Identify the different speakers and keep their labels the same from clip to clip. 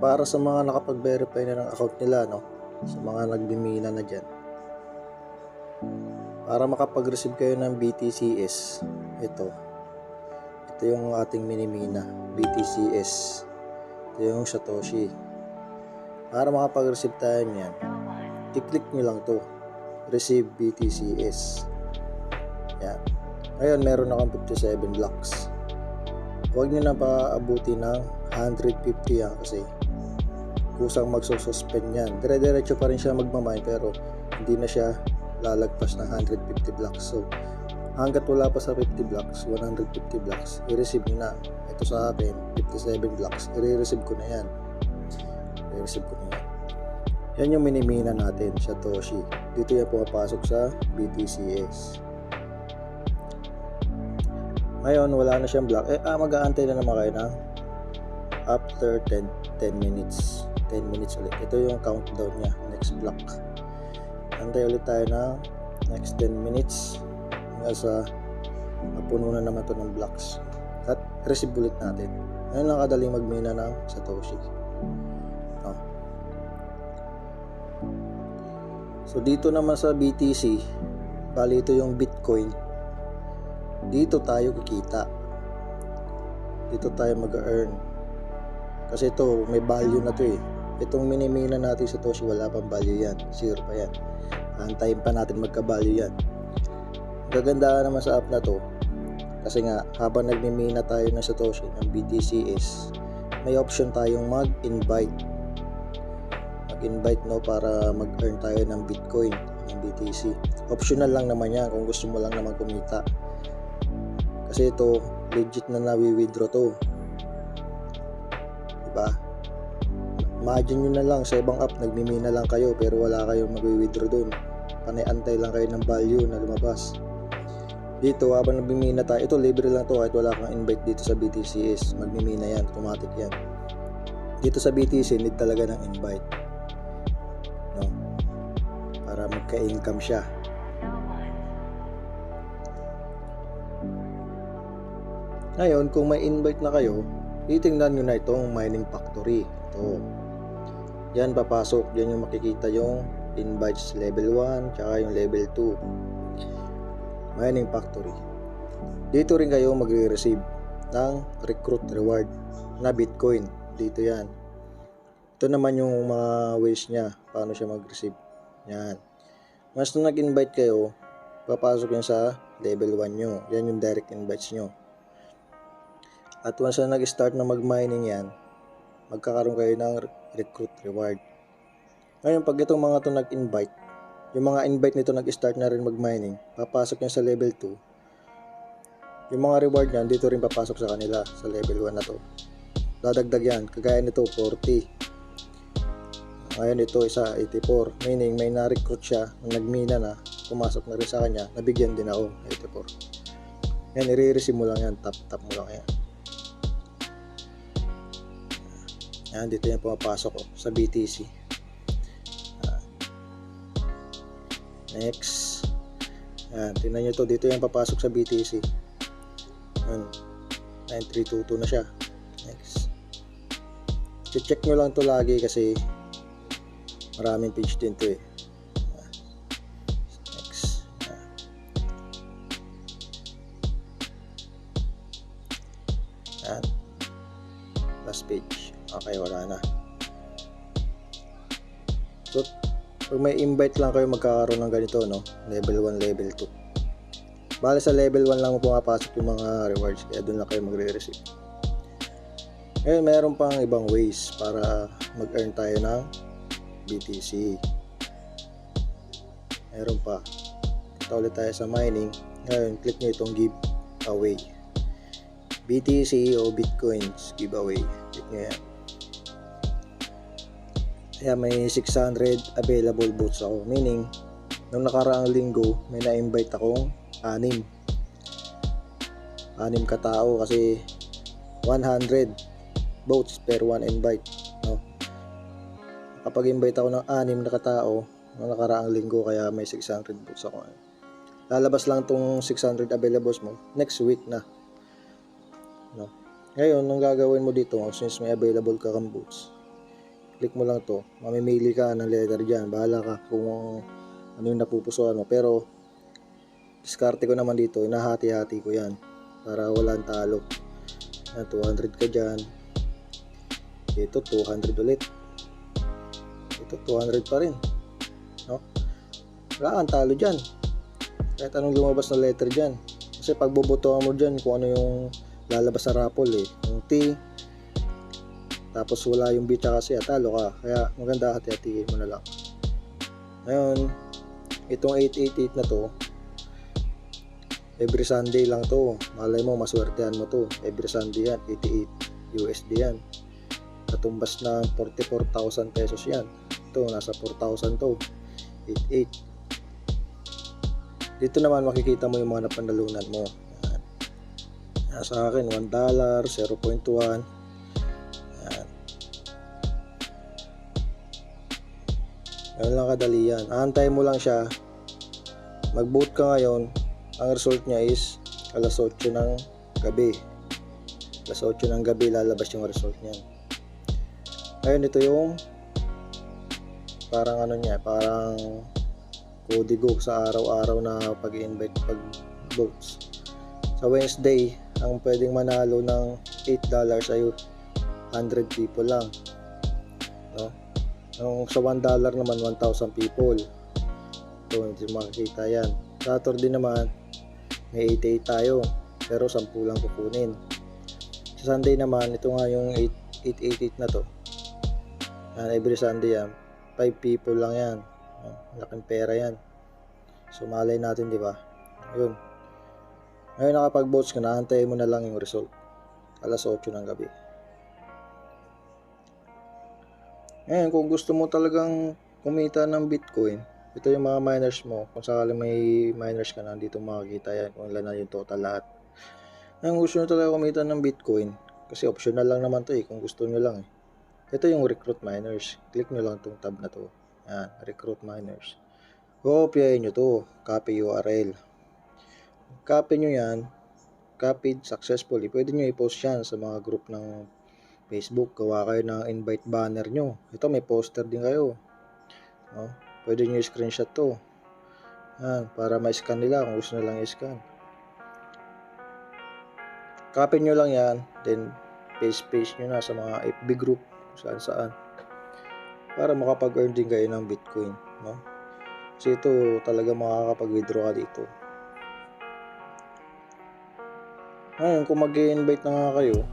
Speaker 1: para sa mga nakapag-verify na ng account nila, no? Sa mga nagmimina na dyan, para makapag-receive kayo ng BTCS, ito yung ating minimina, BTCS. Ito yung Satoshi. Para makapag-receive tayo niyan, i-click nyo lang to, receive BTCS. Yan. Ngayon meron akong 57 blocks. Huwag nyo na paabuti ng 150 yan kasi kusang magsususpend yan. Dire-diretso pa rin siya magmamine pero hindi na siya lalagpas ng 150 blocks. So hanggat wala pa sa 50 blocks, 150 blocks, i-receive nyo na. Ito sa akin 57 blocks, i-receive ko na yan. Yan yung minimina natin, Satoshi. Dito yan pumapasok sa BTCS. Ngayon wala na siyang block, mag-aantay na naman kayo na after 10 minutes ulit. Ito yung countdown nya, next block. Antay ulit tayo na next 10 minutes hanggang sa mapuno na naman to ng blocks at receive ulit natin. Ngayon lang kadaling magmina ng Satoshi. So dito naman sa BTC, bali ito yung Bitcoin, dito tayo kikita, dito tayo mag-earn kasi ito may value na to. Itong minimina natin sa Satoshi wala pang value yan, zero pa yan. Antayin pa natin magka-value yan. Gaganda naman sa app na to kasi nga habang nagmimina tayo ng Satoshi ng BTCS, may option tayong mag-invite no, para mag-earn tayo ng Bitcoin, ng BTC. Optional lang naman yan kung gusto mo lang naman kumita kasi ito legit na nawi-withdraw to, diba? Imagine nyo na lang sa ibang app nagmimina lang kayo pero wala kayong mag-withdraw dun, panay-antay lang kayo ng value na lumabas. Dito habang nagmimina tayo, ito libre lang to kahit wala kang invite. Dito sa BTCS magmimina yan, automatic yan. Dito sa BTC need talaga ng invite, no, para magka-income siya. Ngayon kung may invite na kayo, titingnan nyo na itong mining factory. Ito yan, papasok yan yung makikita yung invites level 1 tsaka yung level 2 mining factory. Dito rin kayo magre-receive ng recruit reward na Bitcoin. Dito yan. Ito naman yung mga ways niya paano siya mag-receive. Yan. Once na nag-invite kayo, papasok yan sa level 1 nyo. Yan yung direct invites nyo. At once na nag-start na mag-mining yan, magkakaroon kayo ng recruit reward. Ngayon pag itong mga to nag-invite, yung mga invite nito nag-start na rin mag-mining, papasok yan sa level 2. Yung mga reward yan dito rin papasok sa kanila sa level 1 na to. Dadagdag yan, kagaya nito 40. Ngayon ito isa 84, meaning may na-recruit siya nung nagmina na, pumasok na rin sa kanya, nabigyan din ako 84. Yan, i-receive mo lang yan, tap mo lang yan. Yan, dito yan pumapasok sa BTC. Next. Yan, tingnan nyo to, dito yan papasok sa BTC. Yan, 9322 na siya. Next. I-check nyo lang to lagi kasi maraming page din to . Next. Yan. Last page. Okay, wala na. So pag may invite lang kayo magkakaroon ng ganito, no? Level 1, level 2. Bale sa level 1 lang pumapasok yung mga rewards, kaya doon lang kayo magre-receive. Ngayon meron pang ibang ways para mag-earn tayo ng BTC. Meron pa. Kita ulit tayo sa mining. Ngayon click nyo itong give away. BTC o Bitcoins giveaway. Click nyo yan. Kaya may 600 available votes ako. Meaning, nung nakaraang linggo, may na-invite akong 6 katao kasi 100 votes per 1 invite. No? Kapag invite ako ng 6 na katao, nung nakaraang linggo, kaya may 600 votes ako. Lalabas lang tong 600 available mo next week na. No? Ngayon, nung gagawin mo dito, since may available ka kang votes, click mo lang to, mamimili ka ng letter dyan, bahala ka kung ano yung napupusuan mo. Pero diskarte ko naman dito, nahati-hati ko yan para walang talo. 200 ka dyan, ito 200 ulit, ito 200 pa rin, no? Wala kang talo dyan kahit anong lumabas na letter dyan, kasi pag bubutuhan mo dyan kung ano yung lalabas sa raffle yung T, tapos wala yung B tsaka C, talo ka. Kaya maganda hati-hatiin mo na lang. Ngayon, itong 888 na to, every Sunday lang to. Malay mo maswertehan mo to. Every Sunday yan, 88 USD yan. Katumbas na 44,000 pesos yan. Ito, nasa 4,000 to. 88. Dito naman makikita mo yung mga napanalunan mo. Yan. Sa akin, $1, 0.1. Yan. Ganun lang kadali yan. Aantay mo lang siya. Mag-vote ka ngayon. Ang result niya is alas 8 ng gabi. Alas 8 ng gabi lalabas yung result niya. Ngayon ito yung parang ano niya, parang kodigo sa araw-araw na pag-invite, pag-votes. Sa Wednesday, ang pwedeng manalo ng $8 ay 100 people lang. No? Sa $1 naman, 1,000 people. Ito, hindi makikita yan. Saturday naman, may 88 tayo, pero 10 lang kukunin. Sa Sunday naman, ito nga yung 888 na to. Yan, every Sunday yan, 5 people lang yan. Laking pera yan. So malay natin, di ba? Ayun. Ngayon nakapag-votes ka na, antayin mo na lang yung result. Alas 8 ng gabi. Ngayon, kung gusto mo talagang kumita ng Bitcoin, ito yung mga miners mo. Kung sakaling may miners ka na, dito makikita yan kung ilan na yung total lahat. Ngayon, gusto nyo talaga kumita ng Bitcoin, kasi optional lang naman to kung gusto nyo lang Ito yung recruit miners. Click nyo lang itong tab na to. Yan, recruit miners. Kopyahin nyo to, copy URL. Copy nyo yan, copied successfully. Pwede nyo i-post yan sa mga group ng Facebook. Gawa kayo ng invite banner nyo. Ito, may poster din kayo. No? Pwede nyo i-screenshot to. Yan, para ma-scan nila kung gusto nilang i-scan. Copy nyo lang yan, then paste nyo na sa mga FB group, saan para makapag-earn din kayo ng Bitcoin, no? Kasi ito talaga makakapag-withdraw ka dito. Ngayon, kung mag-i-invite na nga kayo,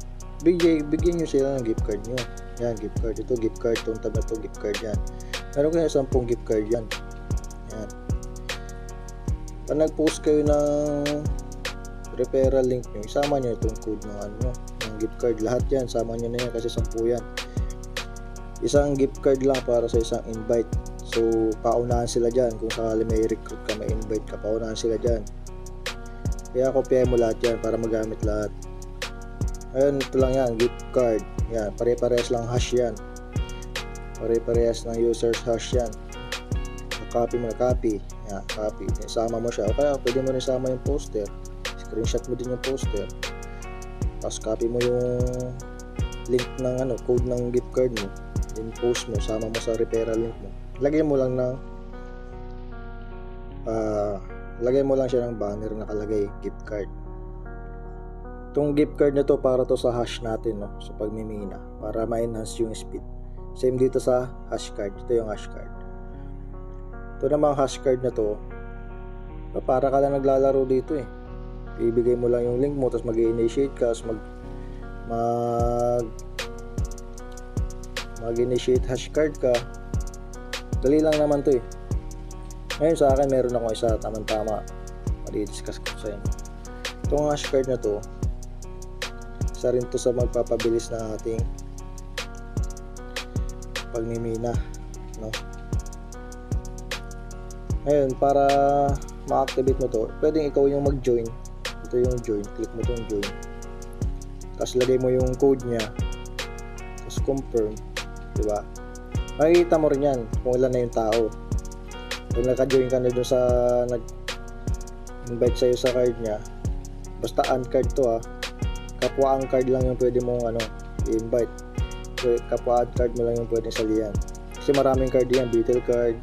Speaker 1: bigyan nyo sila ng gift card nyo. Yan, gift card. Ito, gift card. Itong tab na ito, gift card yan. Meron kayo 10 gift card yan. Yan. Pag nag-post kayo ng referral link nyo, isama nyo itong code ng gift card. Lahat yan, sama nyo na yan kasi 10 yan. Isang gift card lang para sa isang invite. So, paunahan sila dyan. Kung sakali may recruit ka, may invite ka, paunahan sila dyan. Kaya kopyahin mo lahat yan para magamit lahat. Ayun, ito lang yan, gift card. Yan, pare-parehas lang hash yan. Pare-parehas ng user's hash yan. Copy mo na, copy. Yan, copy. Isama mo siya. O kaya, pwede mo rin isama yung poster. Screenshot mo din yung poster. Tapos, copy mo yung link ng code ng gift card mo. Then post mo, sama mo sa referral link mo. Lagay mo lang siya ng banner na nakalagay gift card. Itong gift card na to para to sa hash natin, no, sa pagmimina, para ma-enhance yung speed. Same dito sa hash card. Ito yung hash card. Ito namang hash card na to, para ka lang naglalaro dito ibigay mo lang yung link mo, tapos mag-initiate ka, tapos mag-initiate hash card ka. Dali lang naman to Ngayon sa akin meron akong isa, tamang-tama, mali-discuss ko sa inyo. Itong hash card na to, isa rin to sa magpapabilis na ating pagmimina, no? Ngayon, para ma-activate mo to, pwedeng ikaw yung mag-join. Ito yung join, click mo itong join, tapos lagay mo yung code nya, tapos confirm, diba? Makikita mo rin yan kung ilan na yung tao. Kung naka-join ka na dun sa nag-invite sa'yo sa card nya, basta uncard to kapwa uncard lang yung pwede mong i-invite. kapwa add card mo lang yung pwedeng salihan. Kasi maraming card yan, Beetle card,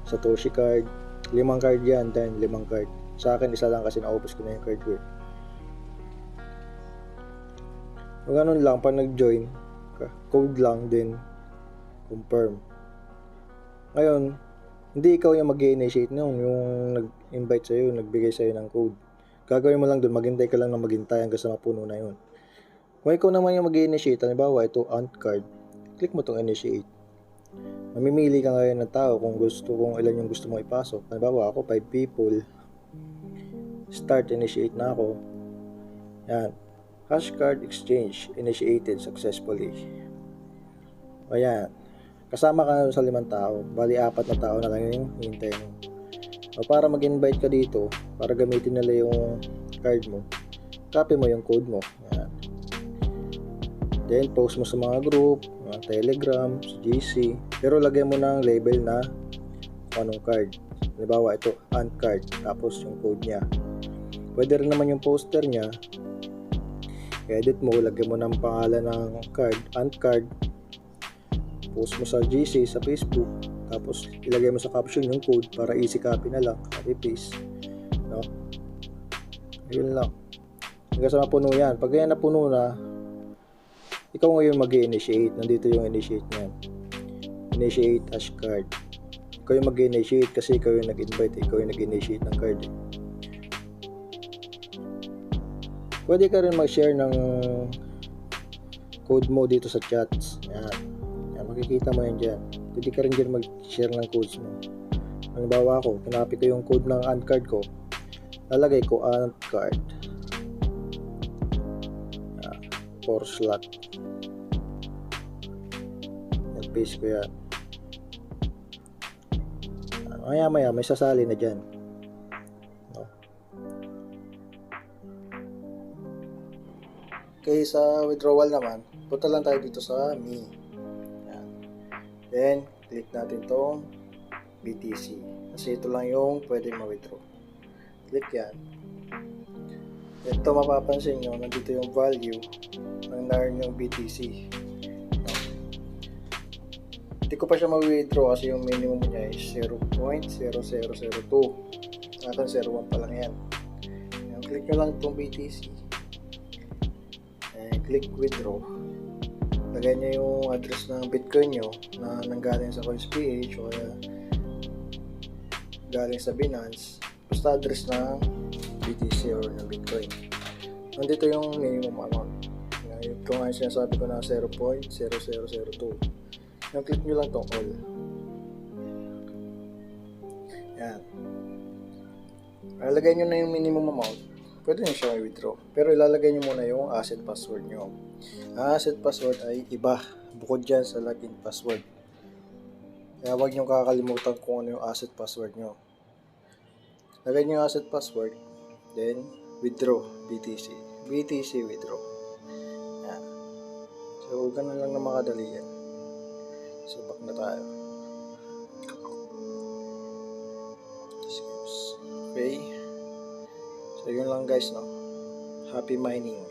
Speaker 1: Satoshi card, 5 card yan, then 5 card. Sa akin, isa lang kasi naubos ko na yung card ko. Kung ganun lang, pag nag-join, code lang din, confirm. Ngayon, hindi ikaw yung mag-initiate noon, yung nag-invite sa'yo, nagbigay sa'yo ng code. Gagawin mo lang doon, maghintay ka lang na maghintay hanggang sa mapuno na yun. Kung ikaw naman yung mag-initiate, halimbawa ito, ant card, click mo itong initiate. Mamimili ka ngayon ng tao kung ilan yung gusto mong ipasok. Halimbawa ako, 5 people. Start, initiate na ako. Yan. Hash card exchange initiated successfully. Ayan. Kasama ka sa 5 tao. Bali, 4 na tao na lang yung hintay mo. O para mag-invite ka dito, para gamitin nila yung card mo, copy mo yung code mo. Ayan. Then, post mo sa mga group, mga Telegram, sa GC. Pero lagay mo ng label na kung anong card. Halimbawa, ito, ant card. Tapos yung code niya. Pwede rin naman yung poster niya. Edit mo, lagay mo ng pangalan ng card, ant card. Post mo sa GC, sa Facebook. Tapos, ilagay mo sa caption yung code para easy copy na lang. Copy paste. No? Yun lang. Hanggang sa mapuno yan. Pag yan napuno na, ikaw ngayon mag-initiate. Nandito yung initiate niyan. Initiate hash card. Ikaw yung mag-initiate kasi ikaw yung nag-invite. Ikaw yung nag-initiate ng card. Pwede ka rin mag-share ng code mo dito sa chats. Yan. Makikita mo yan dyan. Pwede ka rin dyan mag-share ng codes mo. Halimbawa ako, pinapit ko yung code ng ant card ko. Lalagay ko ant card. 4 slot. Paste ko yan. Maya may sasali na dyan. No? Okay, sa withdrawal naman, punta lang tayo dito sa me. Yan. Then, click natin tong BTC. Kasi ito lang yung pwede ma-withdraw. Click yan. Ito mapapansin nyo, nandito yung value ng na-earn yung BTC. Hindi ko pa siya ma-withdraw kasi yung minimum niya is 0.0002. Akan 0.1 pa lang yan. Ayan, click nyo lang itong BTC. Ayan, click withdraw. Lagay nyo yung address ng Bitcoin nyo na nanggaling sa CoinsPH o kaya galing sa Binance. Basta address ng BTC or ng Bitcoin. Nandito yung minimum amount. Ito nga yung sinasabi ko na 0.0002. Click nyo lang itong all. Yan. Ilalagay nyo na yung minimum amount. Pwede nyo siya i-withdraw. Pero ilalagay nyo muna yung asset password nyo. Ang asset password ay iba. Bukod dyan sa login password. Kaya huwag nyo kakalimutan kung ano yung asset password nyo. Lagay nyo yung asset password. Then, withdraw. BTC. BTC withdraw. Yan. So, ganun lang na makadali yan. So, back na tayo. Okay. So, yun lang guys, no? Happy mining.